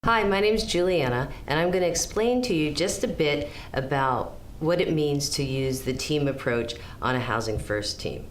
Hi, my name is Juliana, and I'm going to explain to you just a bit about what it means to use the team approach on a Housing First team.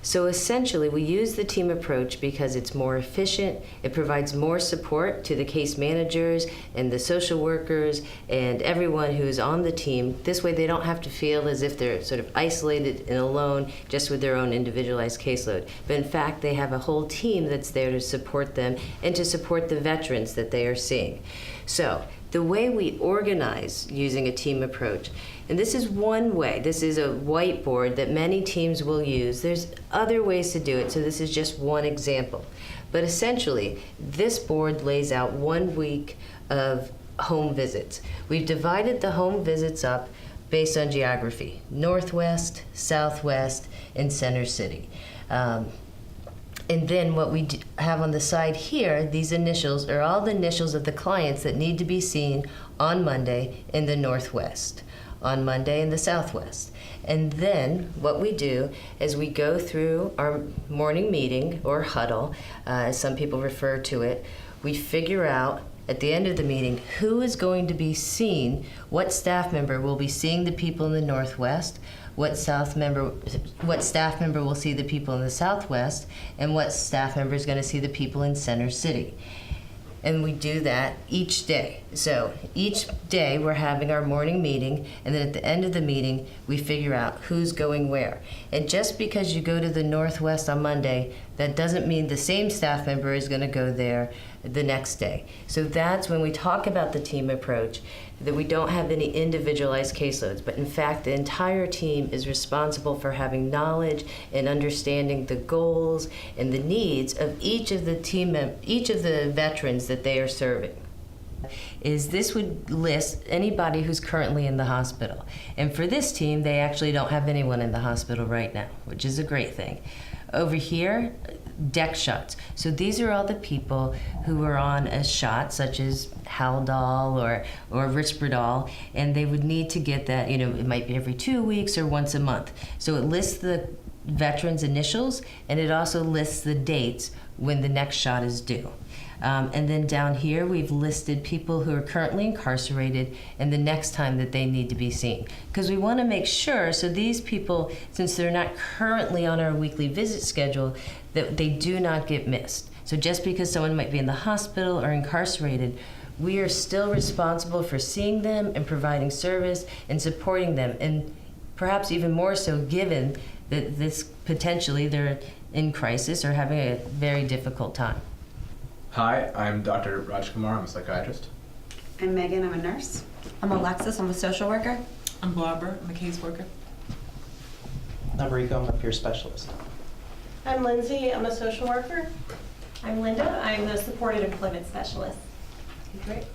So essentially, we use the team approach because it's more efficient, it provides more support to the case managers and the social workers and everyone who's on the team. This way they don't have to feel as if they're sort of isolated and alone just with their own individualized caseload. But in fact, they have a whole team that's there to support them and to support the veterans that they are seeing. So the way we organize using a team approach, and this is one way, this is a whiteboard that many teams will use. There's other ways to do it, so this is just one example. But essentially, this board lays out 1 week of home visits. We've divided the home visits up based on geography: Northwest, Southwest, and Center City. And then what we have on the side here, these initials are all the initials of the clients that need to be seen on Monday in the Northwest, on Monday in the Southwest. And then what we do is we go through our morning meeting, or huddle, as some people refer to it. We figure out at the end of the meeting who is going to be seen, what staff member will be seeing the people in the Northwest, what staff member will see the people in the Southwest, and what staff member is going to see the people in Center City. And we do that each day. So each day we're having our morning meeting, and then at the end of the meeting we figure out who's going where. And just because you go to the Northwest on Monday, that doesn't mean the same staff member is going to go there the next day. So that's when we talk about the team approach, that we don't have any individualized caseloads, but in fact the entire team is responsible for having knowledge and understanding the goals and the needs of each of the veterans that they are serving. This would list anybody who's currently in the hospital. And for this team, they actually don't have anyone in the hospital right now, which is a great thing. Over here, deck shots. So these are all the people who are on a shot, such as Haldol or Risperdal, and they would need to get that, it might be every 2 weeks or once a month. So it lists the veterans' initials, and it also lists the dates when the next shot is due. And then down here, we've listed people who are currently incarcerated and the next time that they need to be seen. Because we want to make sure, so these people, since they're not currently on our weekly visit schedule, that they do not get missed. So just because someone might be in the hospital or incarcerated, we are still responsible for seeing them and providing service and supporting them, and perhaps even more so given that this potentially they're in crisis or having a very difficult time. Hi, I'm Dr. Raj Kumar. I'm a psychiatrist. I'm Megan. I'm a nurse. I'm Alexis. I'm a social worker. I'm Barbara. I'm a caseworker. I'm Rico. I'm a peer specialist. I'm Lindsay. I'm a social worker. I'm Linda. I'm the supported employment specialist. Great.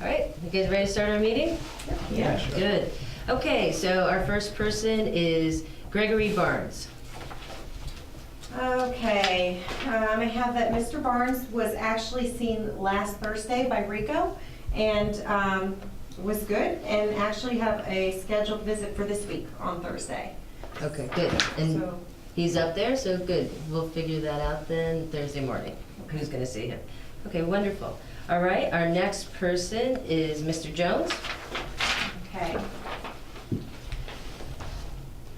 All right, you guys ready to start our meeting? Yeah, sure. Good. Okay, so our first person is Gregory Barnes. Okay, I have that Mr. Barnes was actually seen last Thursday by Rico and was good, and actually have a scheduled visit for this week on Thursday. Okay, good. And So, he's up there, so good. We'll figure that out then Thursday morning. Who's going to see him? Okay, wonderful. All right, our next person is Mr. Jones. okay.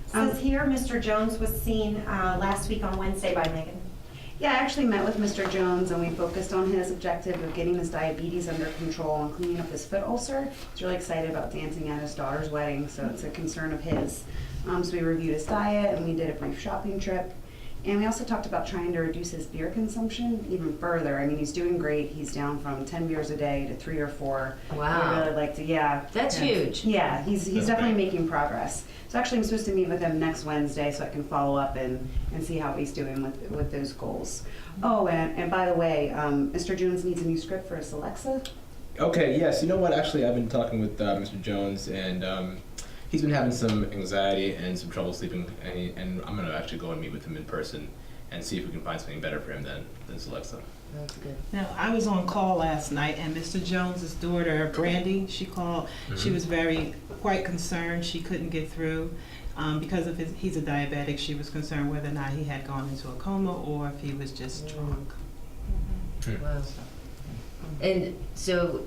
Says here, Mr. Jones was seen last week on Wednesday by Megan. Yeah, I actually met with Mr. Jones and we focused on his objective of getting his diabetes under control and cleaning up his foot ulcer. He's really excited about dancing at his daughter's wedding, so it's a concern of his. So we reviewed his diet and we did a brief shopping trip. And we also talked about trying to reduce his beer consumption even further. I mean, he's doing great. He's down from 10 beers a day to 3 or 4. Wow. We really like to, yeah. That's huge. Yeah, he's definitely making progress. So actually I'm supposed to meet with him next Wednesday so I can follow up and see how he's doing with those goals. Oh, and by the way, Mr. Jones needs a new script for his Alexa. Okay, yes. You know what? Actually, I've been talking with Mr. Jones, and he's been having some anxiety and some trouble sleeping, and I'm going to actually go and meet with him in person and see if we can find something better for him than Alexa. That's good. Now, I was on call last night, and Mr. Jones's daughter, Brandy, she called. Mm-hmm. She was quite concerned. She couldn't get through because of he's a diabetic. She was concerned whether or not he had gone into a coma or if he was just drunk. Wow. And so,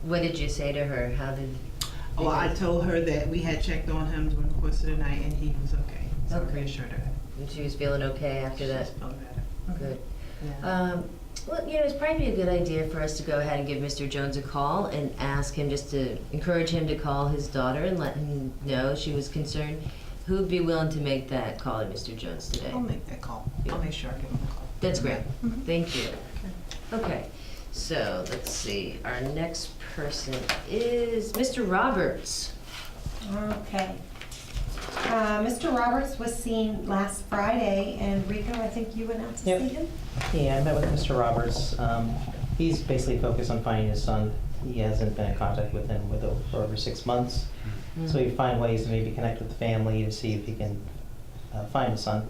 what did you say to her? How did? Well, I told her that we had checked on him during the course of the night and he was okay. So Okay. I reassured her. And she was feeling okay after that? She's feeling better. Good. Yeah. Well, it's probably a good idea for us to go ahead and give Mr. Jones a call and ask him just to encourage him to call his daughter and let him know she was concerned. Who'd be willing to make that call to Mr. Jones today? I'll make that call. I'll make sure I give him a call. That's great. Mhm. Thank you. Okay, so let's see. Our next person is Mr. Roberts. Okay. Mr. Roberts was seen last Friday, and Rico, I think you went out to Yep. see him? Yeah, I met with Mr. Roberts. He's basically focused on finding his son. He hasn't been in contact with him for over 6 months. So we find ways to maybe connect with the family to see if he can find his son.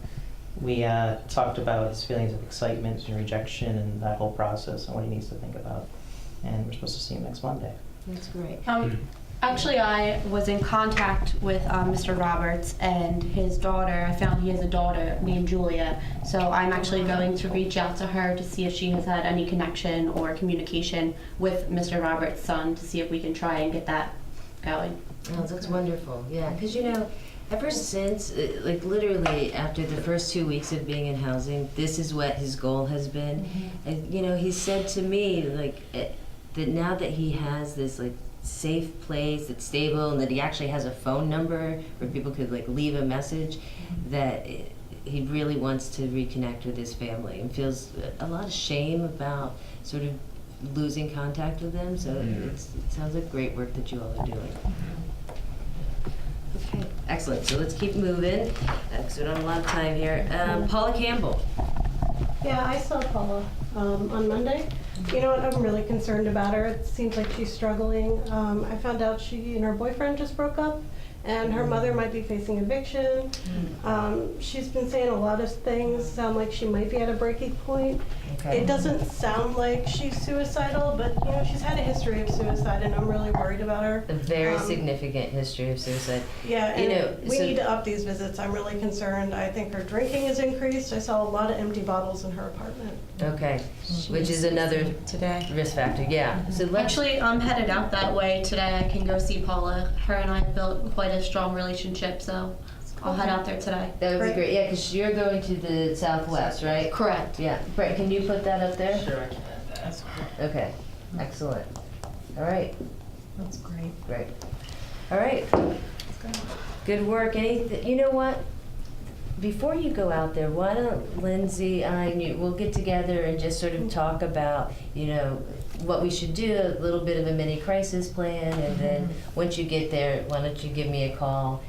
We talked about his feelings of excitement and rejection and that whole process and what he needs to think about. And we're supposed to see him next Monday. That's great. Actually, I was in contact with Mr. Roberts and his daughter. I found he has a daughter named Julia. So I'm actually going to reach out to her to see if she has had any connection or communication with Mr. Roberts' son to see if we can try and get that going. Oh, that's wonderful. Yeah, because ever since, like literally after the first 2 weeks of being in housing, this is what his goal has been. And he said to me that now that he has this like safe place that's stable and that he actually has a phone number where people could like leave a message, that he really wants to reconnect with his family and feels a lot of shame about sort of losing contact with them. So it sounds like great work that you all are doing. Okay, excellent. So let's keep moving because we don't have a lot of time here. Paula Campbell. Yeah, I saw Paula on Monday. You know what, I'm really concerned about her. It seems like she's struggling. I found out she and her boyfriend just broke up, and her mother might be facing eviction. She's been saying a lot of things, sound like she might be at a breaking point. Okay. It doesn't sound like she's suicidal, but she's had a history of suicide, and I'm really worried about her. A very significant history of suicide. Yeah, and we so- need to up these visits. I'm really concerned. I think her drinking has increased. I saw a lot of empty bottles in her apartment. Okay, which is another Today. risk factor. Yeah. So let's. Actually, I'm headed out that way today. I can go see Paula. Her and I have built quite a strong relationship, so I'll head out there today. That would be Great. great. Yeah, because you're going to the Southwest, right? Correct. Yeah. Brett, can you put that up there? Sure, I can add that. Okay. Excellent. All right. That's great. Great. All right. Good work. Anything? You know what? Before you go out there, why don't Lindsay and you, we'll get together and just sort of talk about, what we should do, a little bit of a mini crisis plan, and then once you get there, why don't you give me a call